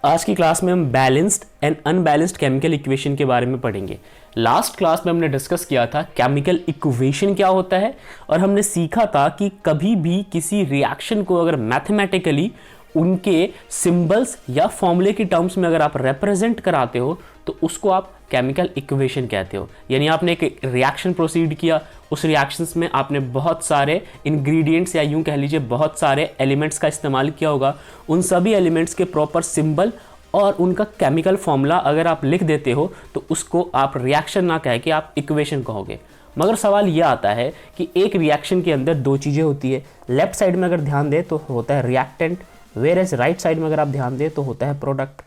आज की क्लास में हम balanced and unbalanced chemical equation के बारे में पढ़ेंगे। लास्ट क्लास में हमने डिस्कस किया था केमिकल इक्वेशन क्या होता है और हमने सीखा था कि कभी भी किसी रिएक्शन को अगर मैथमेटिकली उनके सिंबल्स या फॉर्मूले की टर्म्स में अगर आप रिप्रेजेंट कराते हो तो उसको आप केमिकल इक्वेशन कहते हो। यानी आपने एक रिएक्शन प्रोसीड किया, उस रिएक्शंस में आपने बहुत सारे इंग्रेडिएंट्स या यूं कह लीजिए बहुत सारे एलिमेंट्स का इस्तेमाल किया होगा। उन सभी एलिमेंट्स के प्रॉपर सिंबल और उनका केमिकल फॉर्मूला अगर आप लिख देते हो तो उसको आप रिएक्शन ना कह के आप इक्वेशन कहोगे। मगर सवाल यह आता है कि एक रिएक्शन के अंदर दो चीज़ें होती है। लेफ्ट साइड में अगर ध्यान दें तो होता है reactant, whereas right side में अगर आप ध्यान दें तो होता है प्रोडक्ट।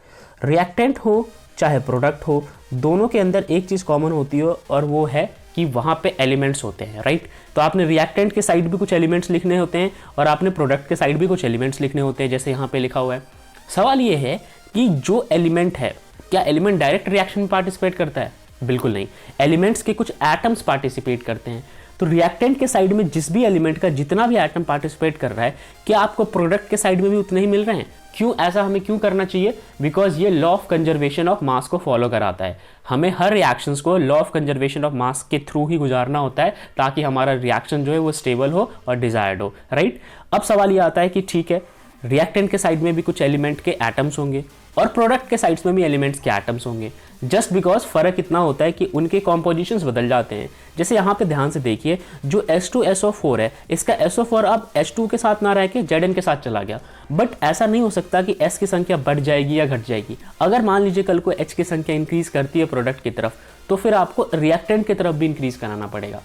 रिएक्टेंट हो चाहे प्रोडक्ट हो, दोनों के अंदर एक चीज़ कॉमन होती है और वो है कि वहाँ पे एलिमेंट्स होते हैं, राइट। तो आपने रिएक्टेंट के साइड भी कुछ एलिमेंट्स लिखने होते हैं और आपने प्रोडक्ट के साइड भी कुछ एलिमेंट्स लिखने होते हैं, जैसे यहाँ पे लिखा हुआ है। सवाल ये है कि जो एलिमेंट है, क्या एलिमेंट डायरेक्ट रिएक्शन में पार्टिसिपेट करता है? बिल्कुल नहीं। एलिमेंट्स के कुछ एटम्स पार्टिसिपेट करते हैं। तो रिएक्टेंट के साइड में जिस भी एलिमेंट का जितना भी एटम पार्टिसिपेट कर रहा है, क्या आपको प्रोडक्ट के साइड में भी उतने ही मिल रहे हैं? क्यों ऐसा हमें क्यों करना चाहिए? बिकॉज ये law of conservation of mass को फॉलो कराता है। हमें हर रिएक्शंस को law of conservation of mass के थ्रू ही गुजारना होता है ताकि हमारा रिएक्शन जो है वो स्टेबल हो और डिजायर्ड हो, राइट। अब सवाल ये आता है कि ठीक है, रिएक्टेंट के साइड में भी कुछ एलिमेंट के एटम्स होंगे और प्रोडक्ट के साइड्स में भी एलिमेंट्स के एटम्स होंगे। जस्ट बिकॉज फर्क इतना होता है कि उनके कॉम्पोजिशंस बदल जाते हैं। जैसे यहाँ पे ध्यान से देखिए, जो H2SO4 है, इसका SO4 अब H2 के साथ ना रह के Zn के साथ चला गया। बट ऐसा नहीं हो सकता कि S की संख्या बढ़ जाएगी या घट जाएगी। अगर मान लीजिए कल को H की संख्या इंक्रीज करती है प्रोडक्ट की तरफ, तो फिर आपको रिएक्टेंट की तरफ भी इंक्रीज कराना पड़ेगा।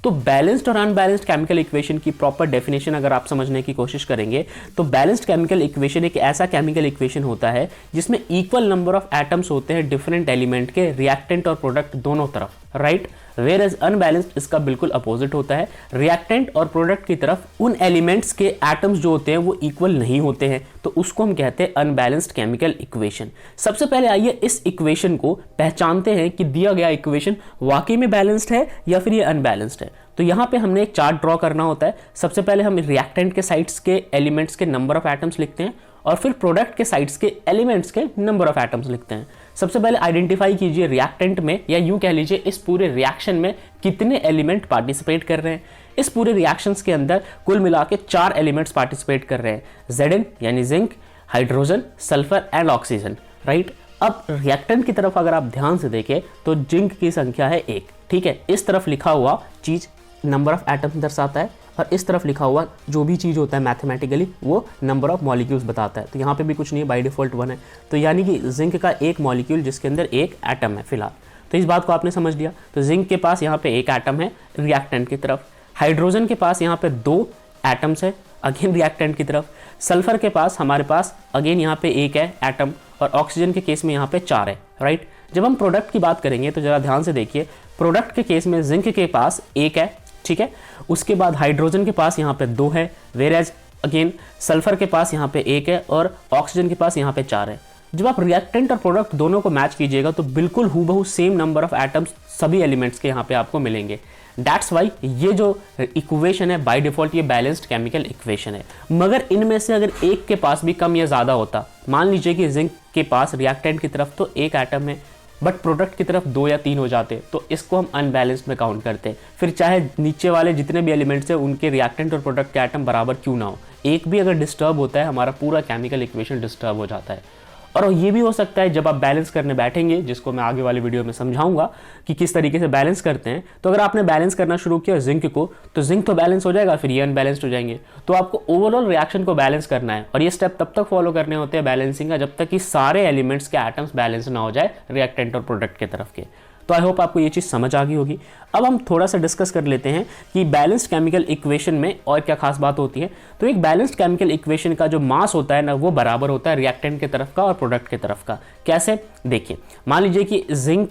तो बैलेंस्ड और अनबैलेंस्ड केमिकल इक्वेशन की प्रॉपर डेफिनेशन अगर आप समझने की कोशिश करेंगे तो बैलेंस्ड केमिकल इक्वेशन एक ऐसा केमिकल इक्वेशन होता है जिसमें इक्वल नंबर ऑफ एटम्स होते हैं डिफरेंट एलिमेंट के, रिएक्टेंट और प्रोडक्ट दोनों तरफ, राइट। वेयर एज अनबैलेंस्ड इसका बिल्कुल अपोजिट होता है। रिएक्टेंट और प्रोडक्ट की तरफ उन एलिमेंट्स के एटम्स जो होते हैं वो इक्वल नहीं होते हैं, तो उसको हम कहते हैं अनबैलेंस्ड केमिकल इक्वेशन। सबसे पहले आइए इस इक्वेशन को पहचानते हैं कि दिया गया इक्वेशन वाकई में बैलेंस्ड है या फिर ये अनबैलेंस्ड है। तो यहाँ पे हमने एक चार्ट ड्रॉ करना होता है। सबसे पहले हम रिएक्टेंट के साइड्स के एलिमेंट्स के नंबर ऑफ एटम्स लिखते हैं और फिर प्रोडक्ट के साइड्स के एलिमेंट्स के नंबर ऑफ एटम्स लिखते हैं। सबसे पहले आइडेंटिफाई कीजिए रिएक्टेंट में या यूं कह लीजिए इस पूरे रिएक्शन में कितने एलिमेंट पार्टिसिपेट कर रहे हैं। इस पूरे रिएक्शंस के अंदर कुल मिला के 4 एलिमेंट्स पार्टिसिपेट कर रहे हैं, Zn यानी zinc, hydrogen, sulphur and oxygen, right. अब रिएक्टेंट की तरफ अगर आप ध्यान से देखें तो जिंक की संख्या है 1, ठीक है। इस तरफ लिखा हुआ चीज नंबर ऑफ एटम्स दर्शाता है और इस तरफ लिखा हुआ जो भी चीज़ होता है मैथमेटिकली वो नंबर ऑफ मॉलिक्यूल्स बताता है। तो यहाँ पे भी कुछ नहीं है, बाय डिफॉल्ट 1 है। तो यानी कि जिंक का एक मॉलिक्यूल जिसके अंदर एक एटम है फिलहाल। तो इस बात को आपने समझ लिया। तो जिंक के पास यहाँ पे एक एटम है रिएक्टेंट की तरफ। हाइड्रोजन के पास यहाँ पे 2 एटम्स है अगेन रिएक्टेंट की तरफ। सल्फर के पास हमारे पास अगेन यहाँ पे एक है एटम और ऑक्सीजन के केस में यहाँ पे 4 है, राइट। जब हम प्रोडक्ट की बात करेंगे तो जरा ध्यान से देखिए, प्रोडक्ट के केस में जिंक के पास 1 है, ठीक है। उसके बाद हाइड्रोजन के पास यहाँ पे 2 है, वेयर एज अगेन सल्फर के पास यहाँ पे 1 है और ऑक्सीजन के पास यहाँ पे 4 है। जब आप रिएक्टेंट और प्रोडक्ट दोनों को मैच कीजिएगा तो बिल्कुल हूबहू सेम नंबर ऑफ एटम्स सभी एलिमेंट्स के यहाँ पे आपको मिलेंगे। दैट्स वाई ये जो इक्वेशन है बाय डिफॉल्ट ये बैलेंस्ड केमिकल इक्वेशन है। मगर इनमें से अगर एक के पास भी कम या ज़्यादा होता, मान लीजिए कि जिंक के पास रिएक्टेंट की तरफ तो 1 एटम है बट प्रोडक्ट की तरफ 2 या 3 हो जाते, तो इसको हम अनबैलेंस्ड में काउंट करते हैं। फिर चाहे नीचे वाले जितने भी एलिमेंट्स हैं उनके रिएक्टेंट और प्रोडक्ट के एटम बराबर क्यों ना हो, एक भी अगर डिस्टर्ब होता है हमारा पूरा केमिकल इक्वेशन डिस्टर्ब हो जाता है। और ये भी हो सकता है जब आप बैलेंस करने बैठेंगे, जिसको मैं आगे वाले वीडियो में समझाऊंगा कि किस तरीके से बैलेंस करते हैं। तो अगर आपने बैलेंस करना शुरू किया जिंक को, तो जिंक तो बैलेंस हो जाएगा, फिर ये अनबैलेंस्ड हो जाएंगे। तो आपको ओवरऑल रिएक्शन को बैलेंस करना है और ये स्टेप तब तक फॉलो करने होते हैं बैलेंसिंग का जब तक कि सारे एलिमेंट्स के एटम्स बैलेंस ना हो जाए रिएक्टेंट और प्रोडक्ट की तरफ के। तो आई होप आपको ये चीज़ समझ आ गई होगी। अब हम थोड़ा सा डिस्कस कर लेते हैं कि बैलेंस्ड केमिकल इक्वेशन में और क्या खास बात होती है। तो एक बैलेंस्ड केमिकल इक्वेशन का जो मास होता है ना वो बराबर होता है रिएक्टेंट की तरफ का और प्रोडक्ट की तरफ का। कैसे? देखिए, मान लीजिए कि जिंक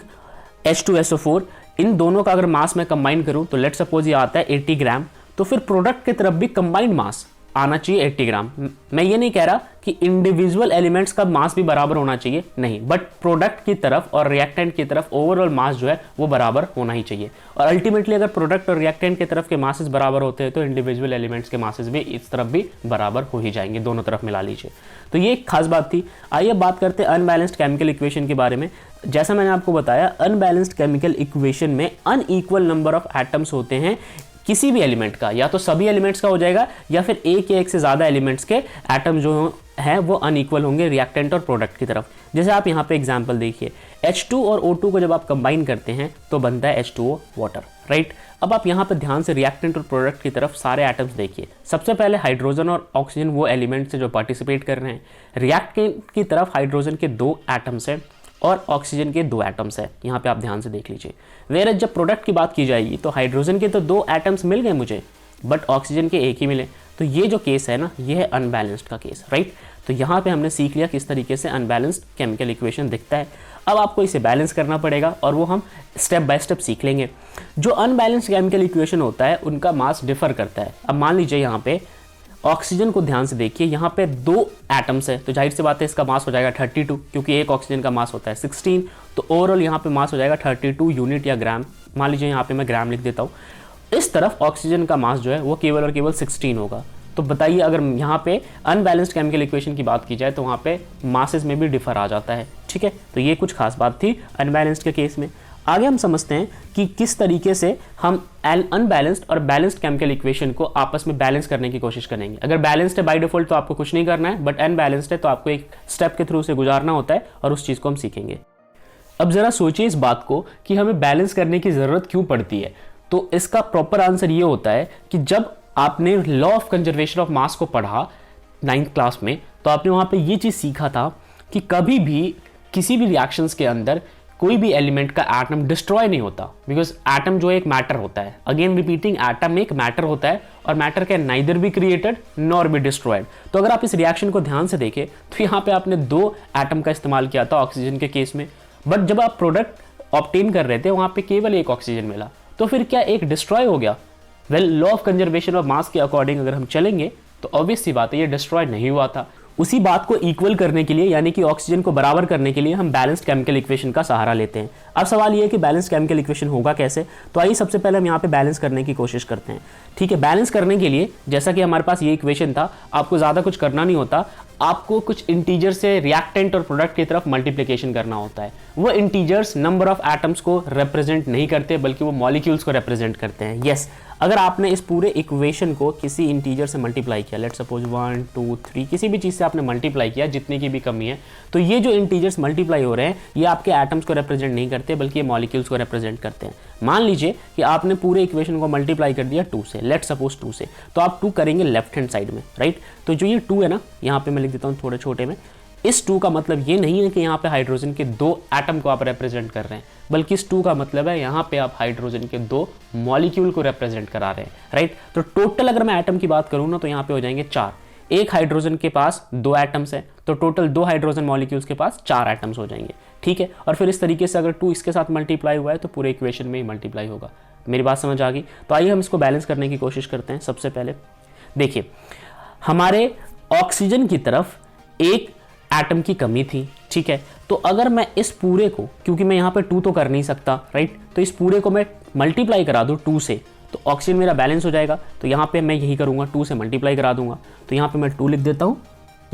H2SO4 इन दोनों का अगर मास मैं कंबाइन करूं तो लेट सपोज ये आता है 80 ग्राम, तो फिर प्रोडक्ट की तरफ भी कंबाइंड मास आना चाहिए 80 ग्राम। मैं ये नहीं कह रहा कि इंडिविजुअल एलिमेंट्स का मास भी बराबर होना चाहिए, नहीं, बट प्रोडक्ट की तरफ और रिएक्टेंट की तरफ ओवरऑल मास जो है वो बराबर होना ही चाहिए। और अल्टीमेटली अगर प्रोडक्ट और रिएक्टेंट की तरफ के मासेस बराबर होते हैं तो इंडिविजुअल एलिमेंट्स के मासेस भी इस तरफ भी बराबर हो ही जाएंगे, दोनों तरफ मिला लीजिए। तो ये एक खास बात थी। आइए बात करते हैं अनबैलेंस्ड केमिकल इक्वेशन के बारे में। जैसा मैंने आपको बताया, अनबैलेंस्ड केमिकल इक्वेशन में अनइक्वल नंबर ऑफ एटम्स होते हैं किसी भी एलिमेंट का, या तो सभी एलिमेंट्स का हो जाएगा या फिर एक या एक से ज़्यादा एलिमेंट्स के एटम जो हैं वो अनइक्वल होंगे रिएक्टेंट और प्रोडक्ट की तरफ। जैसे आप यहाँ पे एग्जांपल देखिए, H2 और O2 को जब आप कंबाइन करते हैं तो बनता है H2O वाटर, राइट। अब आप यहाँ पे ध्यान से रिएक्टेंट और प्रोडक्ट की तरफ सारे एटम्स देखिए। सबसे पहले हाइड्रोजन और ऑक्सीजन वो एलिमेंट्स हैं जो पार्टिसिपेट कर रहे हैं। रिएक्टेंट की तरफ हाइड्रोजन के 2 एटम्स हैं और ऑक्सीजन के 2 एटम्स है, यहाँ पे आप ध्यान से देख लीजिए। वेयर जब प्रोडक्ट की बात की जाएगी तो हाइड्रोजन के तो 2 एटम्स मिल गए मुझे, बट ऑक्सीजन के 1 ही मिले। तो ये जो केस है ना, ये है अनबैलेंस्ड का केस, राइट। तो यहाँ पे हमने सीख लिया किस तरीके से अनबैलेंस्ड केमिकल इक्वेशन दिखता है। अब आपको इसे बैलेंस करना पड़ेगा और वो हम स्टेप बाय स्टेप सीख लेंगे। जो अनबैलेंस्ड केमिकल इक्वेशन होता है उनका मास डिफर करता है। अब मान लीजिए यहाँ पे ऑक्सीजन को ध्यान से देखिए, यहाँ पे 2 एटम्स है तो जाहिर सी बात है इसका मास हो जाएगा 32, क्योंकि एक ऑक्सीजन का मास होता है 16। तो ओवरऑल यहाँ पे मास हो जाएगा 32 यूनिट या ग्राम। मान लीजिए यहाँ पे मैं ग्राम लिख देता हूँ। इस तरफ ऑक्सीजन का मास जो है वो केवल और केवल 16 होगा। तो बताइए अगर यहाँ पे अनबैलेंस्ड केमिकल इक्वेशन की बात की जाए तो वहाँ पे मासेस में भी डिफर आ जाता है, ठीक है। तो ये कुछ खास बात थी अनबैलेंस्ड के केस में। आगे हम समझते हैं कि किस तरीके से हम अनबैलेंस्ड और बैलेंस्ड केमिकल इक्वेशन को आपस में बैलेंस करने की कोशिश करेंगे। अगर बैलेंस्ड है बाय डिफॉल्ट तो आपको कुछ नहीं करना है, बट अनबैलेंस्ड है तो आपको एक स्टेप के थ्रू से गुजारना होता है और उस चीज़ को हम सीखेंगे। अब जरा सोचिए इस बात को कि हमें बैलेंस करने की ज़रूरत क्यों पड़ती है। तो इसका प्रॉपर आंसर ये होता है कि जब आपने law of conservation of mass को पढ़ा 9th क्लास में तो आपने वहाँ पे ये चीज़ सीखा था कि कभी भी किसी भी रिएक्शंस के अंदर कोई भी एलिमेंट का एटम डिस्ट्रॉय नहीं होता, बिकॉज एटम जो एक मैटर होता है, अगेन रिपीटिंग, एटम एक मैटर होता है और matter can neither be created nor be destroyed. तो अगर आप इस रिएक्शन को ध्यान से देखें तो यहाँ पे आपने 2 एटम का इस्तेमाल किया था ऑक्सीजन के केस में, बट जब आप प्रोडक्ट ऑब्टेन कर रहे थे वहाँ पे केवल एक ऑक्सीजन मिला, तो फिर क्या एक डिस्ट्रॉय हो गया? Well, law of conservation of mass के अकॉर्डिंग अगर हम चलेंगे तो ऑब्वियस सी बात है ये डिस्ट्रॉय नहीं हुआ था। उसी बात को इक्वल करने के लिए, यानी कि ऑक्सीजन को बराबर करने के लिए हम बैलेंस्ड केमिकल इक्वेशन का सहारा लेते हैं। अब सवाल ये है कि बैलेंस्ड केमिकल इक्वेशन होगा कैसे। तो आइए सबसे पहले हम यहाँ पे बैलेंस करने की कोशिश करते हैं, ठीक है। बैलेंस करने के लिए जैसा कि हमारे पास ये इक्वेशन था, आपको ज़्यादा कुछ करना नहीं होता, आपको कुछ इंटीजर से रिएक्टेंट और प्रोडक्ट की तरफ मल्टीप्लिकेशन करना होता है। वो इंटीजर्स नंबर ऑफ एटम्स को रिप्रेजेंट नहीं करते बल्कि वो मॉलिक्यूल्स को रिप्रेजेंट करते हैं। यस, अगर आपने इस पूरे इक्वेशन को किसी इंटीजर से मल्टीप्लाई किया, लेट्स सपोज 1 2 3, किसी भी चीज़ से आपने मल्टीप्लाई किया, जितनी की भी कमी है, तो ये जो इंटीजर्स मल्टीप्लाई हो रहे हैं ये आपके एटम्स को रिप्रेजेंट नहीं करते बल्कि ये मॉलिक्यूल्स को रिप्रेजेंट करते हैं। मान लीजिए कि आपने पूरे इक्वेशन को मल्टीप्लाई कर दिया 2 से, लेट्स सपोज 2 से, तो आप 2 करेंगे लेफ्ट हैंड साइड में, राइट। तो जो ये 2 है ना, यहाँ पे मैं लिख देता हूँ थोड़े छोटे में, इस 2 का मतलब ये नहीं है कि यहाँ पे हाइड्रोजन के 2 एटम को आप रिप्रेजेंट कर रहे हैं, बल्कि इस 2 का मतलब है यहाँ पे आप हाइड्रोजन के 2 मॉलिक्यूल को रिप्रेजेंट करा रहे हैं, राइट। तो टोटल अगर मैं एटम की बात करूँ ना तो यहाँ पे हो जाएंगे 4। एक हाइड्रोजन के पास 2 एटम्स है तो टोटल 2 हाइड्रोजन मॉलिक्यूल्स के पास 4 एटम्स हो जाएंगे, ठीक है। और फिर इस तरीके से अगर 2 इसके साथ मल्टीप्लाई हुआ है तो पूरे इक्वेशन में ही मल्टीप्लाई होगा। मेरी बात समझ आ गई? तो आइए हम इसको बैलेंस करने की कोशिश करते हैं। सबसे पहले देखिए, हमारे ऑक्सीजन की तरफ एक एटम की कमी थी, ठीक है। तो अगर मैं इस पूरे को, क्योंकि मैं यहाँ पे 2 तो कर नहीं सकता, राइट, तो इस पूरे को मैं मल्टीप्लाई करा दूँ 2 से तो ऑक्सीजन मेरा बैलेंस हो जाएगा। तो यहाँ पे मैं यही करूँगा, 2 से मल्टीप्लाई करा दूंगा। तो यहाँ पे मैं 2 लिख देता हूँ,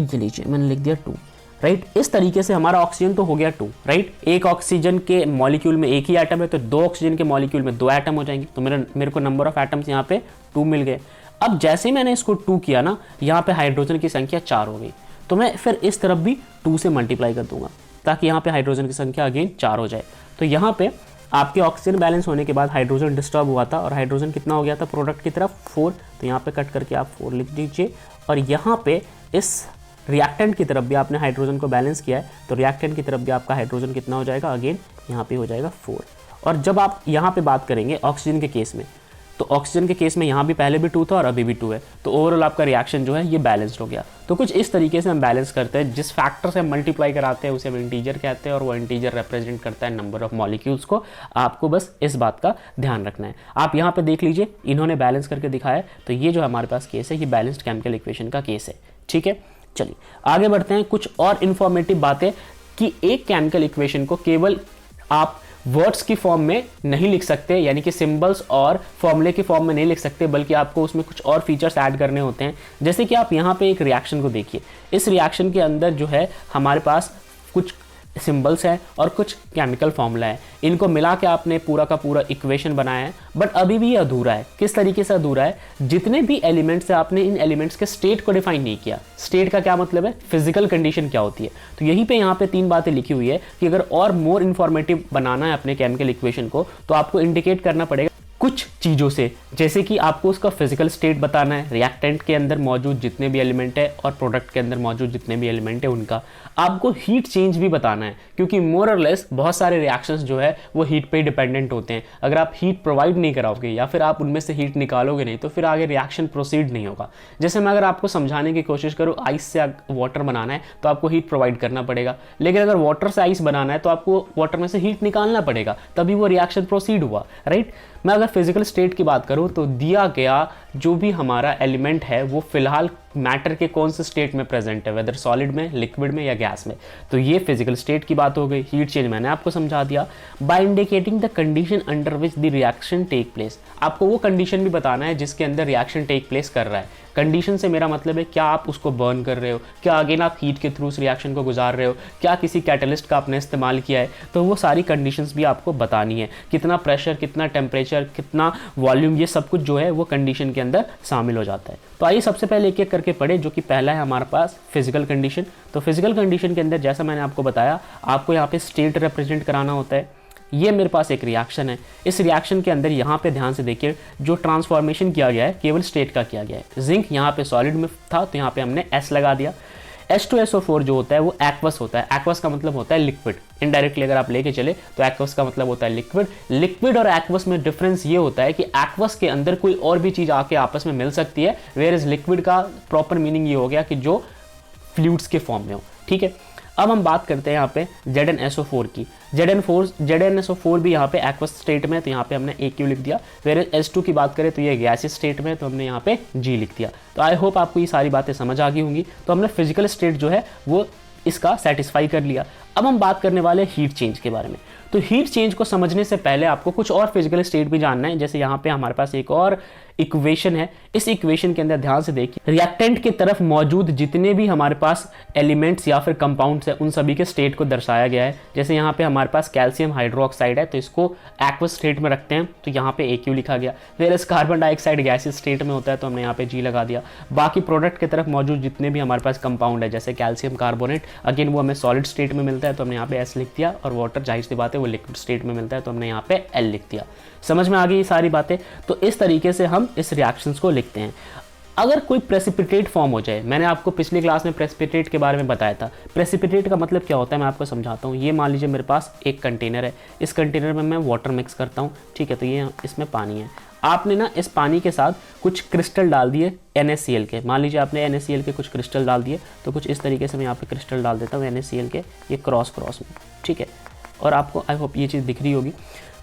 ये लीजिए मैंने लिख दिया 2, राइट। इस तरीके से हमारा ऑक्सीजन तो हो गया 2, राइट। एक ऑक्सीजन के मॉलिक्यूल में एक ही एटम है तो 2 ऑक्सीजन के मॉलिक्यूल में 2 एटम हो जाएंगे। तो मेरे को नंबर ऑफ एटम्स यहाँ पे 2 मिल गए। अब जैसे मैंने इसको 2 किया ना, यहाँ पे हाइड्रोजन की संख्या 4 हो गई, तो मैं फिर इस तरफ भी 2 से मल्टीप्लाई कर दूंगा ताकि यहाँ पे हाइड्रोजन की संख्या अगेन 4 हो जाए। तो यहाँ पे आपके ऑक्सीजन बैलेंस होने के बाद हाइड्रोजन डिस्टर्ब हुआ था और हाइड्रोजन कितना हो गया था प्रोडक्ट की तरफ 4। तो यहाँ पे कट करके आप 4 लिख दीजिए। और यहाँ पे इस रिएक्टेंट की तरफ भी आपने हाइड्रोजन को बैलेंस किया है तो रिएक्टेंट की तरफ भी आपका हाइड्रोजन कितना हो जाएगा, अगेन यहाँ पे हो जाएगा 4। और जब आप यहाँ पे बात करेंगे ऑक्सीजन के केस में, तो ऑक्सीजन के केस में यहाँ भी पहले भी 2 था और अभी भी 2 है, तो ओवरऑल आपका रिएक्शन जो है ये बैलेंस्ड हो गया। तो कुछ इस तरीके से हम बैलेंस करते हैं, जिस फैक्टर से हम मल्टीप्लाई कराते हैं उसे हम इंटीजर कहते हैं, और वो इंटीजर रिप्रेजेंट करता है नंबर ऑफ मॉलिक्यूल्स को। आपको बस इस बात का ध्यान रखना है। आप यहाँ पे देख लीजिए, इन्होंने बैलेंस करके दिखाया, तो ये जो हमारे पास केस है ये बैलेंस्ड केमिकल इक्वेशन का केस है। ठीक है, चलिए आगे बढ़ते हैं। कुछ और इंफॉर्मेटिव बातें कि एक केमिकल इक्वेशन को केवल आप वर्ड्स की फॉर्म में नहीं लिख सकते, यानी कि सिंबल्स और फॉर्मूले की फॉर्म में नहीं लिख सकते, बल्कि आपको उसमें कुछ और फीचर्स ऐड करने होते हैं। जैसे कि आप यहाँ पे एक रिएक्शन को देखिए, इस रिएक्शन के अंदर जो है हमारे पास कुछ सिंबल्स हैं और कुछ केमिकल फॉर्मूला है, इनको मिला के आपने पूरा का पूरा इक्वेशन बनाया है। बट अभी भी ये अधूरा है। किस तरीके से अधूरा है? जितने भी एलिमेंट्स है आपने इन एलिमेंट्स के स्टेट को डिफाइन नहीं किया। स्टेट का क्या मतलब है? फिजिकल कंडीशन क्या होती है। तो यहीं पे यहाँ पे 3 बातें लिखी हुई है कि अगर और मोर इन्फॉर्मेटिव बनाना है अपने केमिकल इक्वेशन को, तो आपको इंडिकेट करना पड़ेगा कुछ चीज़ों से, जैसे कि आपको उसका फिजिकल स्टेट बताना है, रिएक्टेंट के अंदर मौजूद जितने भी एलिमेंट है और प्रोडक्ट के अंदर मौजूद जितने भी एलिमेंट है उनका। आपको हीट चेंज भी बताना है, क्योंकि मोर और लेस बहुत सारे रिएक्शंस जो है वो हीट पे डिपेंडेंट होते हैं। अगर आप हीट प्रोवाइड नहीं कराओगे या फिर आप उनमें से हीट निकालोगे नहीं, तो फिर आगे रिएक्शन प्रोसीड नहीं होगा। जैसे मैं अगर आपको समझाने की कोशिश करूँ, आइस से वाटर बनाना है तो आपको हीट प्रोवाइड करना पड़ेगा, लेकिन अगर वाटर से आइस बनाना है तो आपको वाटर में से हीट निकालना पड़ेगा, तभी वो रिएक्शन प्रोसीड हुआ, राइट। मैं अगर फिजिकल स्टेट की बात करूं तो दिया गया जो भी हमारा एलिमेंट है वो फिलहाल मैटर के कौन से स्टेट में प्रेजेंट है, वेदर सॉलिड में, लिक्विड में या गैस में। तो ये फिजिकल स्टेट की बात हो गई। हीट चेंज मैंने आपको समझा दिया। By indicating the condition under which the reaction take place, आपको वो कंडीशन भी बताना है जिसके अंदर रिएक्शन टेक प्लेस कर रहा है। कंडीशन से मेरा मतलब है क्या आप उसको बर्न कर रहे हो, क्या अगेन आप हीट के थ्रू उस रिएक्शन को गुजार रहे हो, क्या किसी कैटलिस्ट का आपने इस्तेमाल किया है, तो वो सारी कंडीशंस भी आपको बतानी है। कितना प्रेशर, कितना टेम्परेचर, कितना वॉल्यूम, ये सब कुछ जो है वो कंडीशन के अंदर शामिल हो जाता है। तो आइए सबसे पहले एक एक करके पढ़े, जो कि पहला है हमारे पास फिजिकल कंडीशन। तो फिजिकल कंडीशन के अंदर जैसा मैंने आपको बताया, आपको यहाँ पे स्टेट रिप्रेजेंट कराना होता है। ये मेरे पास एक रिएक्शन है, इस रिएक्शन के अंदर यहाँ पे ध्यान से देखिए जो ट्रांसफॉर्मेशन किया गया है केवल स्टेट का किया गया है। जिंक यहाँ पे सॉलिड में था तो यहाँ पे हमने S लगा दिया। H2SO4 जो होता है वो एक्वस होता है। एक्वस का मतलब होता है लिक्विड। इनडायरेक्टली अगर आप लेके चले तो एक्वस का मतलब होता है लिक्विड। लिक्विड और एक्वस में डिफरेंस ये होता है कि एक्वस के अंदर कोई और भी चीज़ आके आपस में मिल सकती है, वेयर इज लिक्विड का प्रॉपर मीनिंग ये हो गया कि जो फ्लूइड्स के फॉर्म में हो। ठीक है, अब हम बात करते हैं यहाँ पे ZnSO4 की। ZnSO4 भी यहाँ पे एक्वस स्टेट में, तो यहाँ पे हमने AQ लिख दिया। फिर H2 की बात करें तो ये गैसियस स्टेट में, तो हमने यहाँ पे G लिख दिया। तो आई होप आपको ये सारी बातें समझ आ गई होंगी। तो हमने फिजिकल स्टेट जो है वो इसका सेटिस्फाई कर लिया। अब हम बात करने वाले हीट चेंज के बारे में। तो हीट चेंज को समझने से पहले आपको कुछ और फिजिकल स्टेट भी जानना है। जैसे यहाँ पे हमारे पास एक और इक्वेशन है, इस इक्वेशन के अंदर ध्यान से देखिए, रिएक्टेंट की तरफ मौजूद जितने भी हमारे पास एलिमेंट्स या फिर कंपाउंड्स हैं उन सभी के स्टेट को दर्शाया गया है। जैसे यहाँ पे हमारे पास कैल्शियम हाइड्रोक्साइड है तो इसको एक्वस स्टेट में रखते हैं, तो यहाँ पे AQ लिखा गया। फिर इस कार्बन डाइऑक्साइड गैसियस स्टेट में होता है तो हमने यहाँ पे G लगा दिया। बाकी प्रोडक्ट की तरफ मौजूद जितने भी हमारे पास कंपाउंड है जैसे कैल्शियम कार्बोनेट, अगेन वो हमें सॉलिड स्टेट में मिलता है तो हमने यहाँ पे S लिख दिया, और वाटर जाहिर सी बात है वो लिक्विड स्टेट में मिलता है तो हमने यहाँ पे L लिख दिया। समझ में आ गई ये सारी बातें? तो इस तरीके से हम इस रिएक्शंस को लिखते हैं। अगर कोई प्रेसिपिटेट फॉर्म हो जाए, मैंने आपको पिछली क्लास में प्रेसिपिटेट के बारे में बताया था। प्रेसिपिटेट का मतलब क्या होता है मैं आपको समझाता हूँ। ये मान लीजिए मेरे पास एक कंटेनर है, इस कंटेनर में मैं वाटर मिक्स करता हूँ, ठीक है, तो ये इसमें पानी है। आपने ना इस पानी के साथ कुछ क्रिस्टल डाल दिए NaCl के। मान लीजिए आपने NaCl के कुछ क्रिस्टल डाल दिए, तो कुछ इस तरीके से मैं यहाँ पे क्रिस्टल डाल देता हूँ NaCl के, ये क्रॉस में, ठीक है। और आपको आई होप ये चीज़ दिख रही होगी।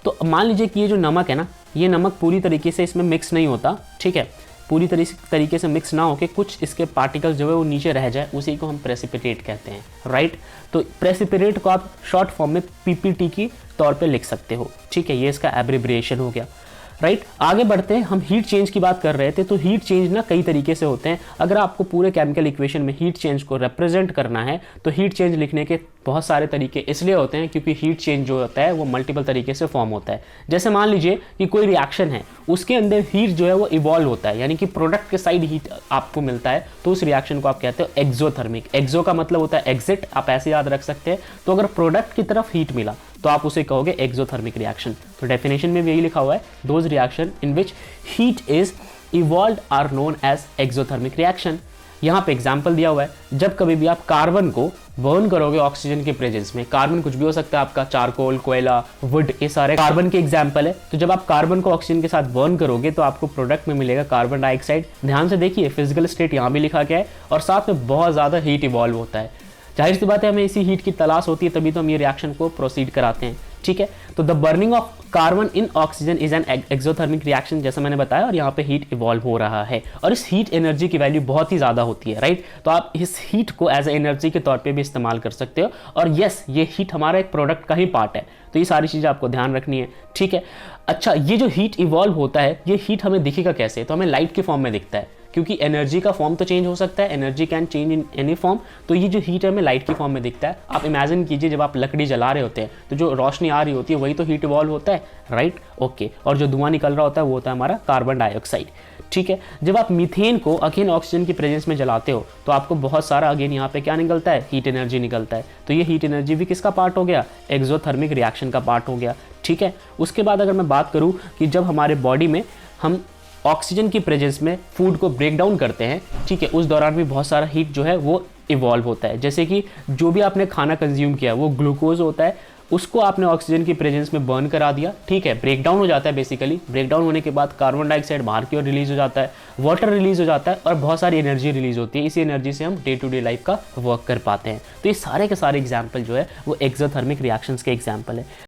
तो मान लीजिए कि ये जो नमक है ना, ये नमक पूरी तरीके से इसमें मिक्स नहीं होता, ठीक है, पूरी तरीके से मिक्स ना होके कुछ इसके पार्टिकल्स जो है वो नीचे रह जाए, उसी को हम प्रेसिपिटेट कहते हैं, राइट। तो प्रेसिपिटेट को आप शॉर्ट फॉर्म में PPT की तौर पे लिख सकते हो, ठीक है, ये इसका एब्रिब्रिएशन हो गया, राइट। आगे बढ़ते हैं, हम हीट चेंज की बात कर रहे थे। तो हीट चेंज ना कई तरीके से होते हैं। अगर आपको पूरे केमिकल इक्वेशन में हीट चेंज को रिप्रेजेंट करना है तो हीट चेंज लिखने के बहुत सारे तरीके इसलिए होते हैं क्योंकि हीट चेंज जो होता है वो मल्टीपल तरीके से फॉर्म होता है। जैसे मान लीजिए कि कोई रिएक्शन है, उसके अंदर हीट जो है वो इवॉल्व होता है, यानी कि प्रोडक्ट के साइड हीट आपको मिलता है, तो उस रिएक्शन को आप कहते हो एक्सोथर्मिक। एक्सो का मतलब होता है एग्जिट, आप ऐसे याद रख सकते हैं। तो अगर प्रोडक्ट की तरफ हीट मिला तो आप उसे कहोगे एक्सोथर्मिक रिएक्शन। तो डेफिनेशन में भी यही लिखा हुआ है, those reaction in which heat is evolved are known as exothermic reaction. यहाँ पे एग्जाम्पल दिया हुआ है, जब कभी भी आप कार्बन को बर्न करोगे ऑक्सीजन के प्रेजेंस में, कार्बन कुछ भी हो सकता है आपका, चारकोल, कोयला, वुड, ये सारे कार्बन के एग्जाम्पल है। तो जब आप कार्बन को ऑक्सीजन के साथ बर्न करोगे तो आपको प्रोडक्ट में मिलेगा कार्बन डाइऑक्साइड। ध्यान से देखिए, फिजिकल स्टेट यहाँ भी लिखा गया है और साथ में बहुत ज़्यादा हीट इवॉल्व होता है। जाहिर सी बात है, हमें इसी हीट की तलाश होती है, तभी तो हम ये रिएक्शन को प्रोसीड कराते हैं। ठीक है, तो the burning of carbon in oxygen is an exothermic reaction, जैसा मैंने बताया, और यहाँ पे हीट इवॉल्व हो रहा है और इस हीट एनर्जी की वैल्यू बहुत ही ज़्यादा होती है, राइट। तो आप इस हीट को एज ए एनर्जी के तौर पे भी इस्तेमाल कर सकते हो। और यस, ये हीट हमारा एक प्रोडक्ट का ही पार्ट है, तो ये सारी चीज़ें आपको ध्यान रखनी है। ठीक है, अच्छा, ये जो हीट इवॉल्व होता है, ये हीट हमें दिखेगा कैसे? तो हमें लाइट के फॉर्म में दिखता है, क्योंकि एनर्जी का फॉर्म तो चेंज हो सकता है, energy can change in any form. तो ये जो हीट है हमें लाइट की फॉर्म में दिखता है। आप इमेजिन कीजिए, जब आप लकड़ी जला रहे होते हैं तो जो रोशनी आ रही होती है वही तो हीट इवॉल्व होता है, राइट। ओके, और जो धुआं निकल रहा होता है वो होता है हमारा कार्बन डाइऑक्साइड। ठीक है, जब आप मीथेन को अगेन ऑक्सीजन की प्रेजेंस में जलाते हो तो आपको बहुत सारा अगेन यहाँ पे क्या निकलता है? हीट एनर्जी निकलता है। तो ये हीट एनर्जी भी किसका पार्ट हो गया? एक्सोथर्मिक रिएक्शन का पार्ट हो गया। ठीक है, उसके बाद अगर मैं बात करूँ कि जब हमारे बॉडी में हम ऑक्सीजन की प्रेजेंस में फूड को ब्रेक डाउन करते हैं, ठीक है, उस दौरान भी बहुत सारा हीट जो है वो इवॉल्व होता है। जैसे कि जो भी आपने खाना कंज्यूम किया वो ग्लूकोज होता है, उसको आपने ऑक्सीजन की प्रेजेंस में बर्न करा दिया, ठीक है, ब्रेक डाउन हो जाता है। बेसिकली ब्रेक डाउन होने के बाद कार्बन डाइऑक्साइड बाहर की ओर रिलीज हो जाता है, वाटर रिलीज हो जाता है और बहुत सारी एनर्जी रिलीज होती है। इसी एनर्जी से हम डे टू डे लाइफ का वर्क कर पाते हैं। तो ये सारे के सारे एग्जाम्पल जो है वो एक्सोथर्मिक रिएक्शंस के एग्जाम्पल है।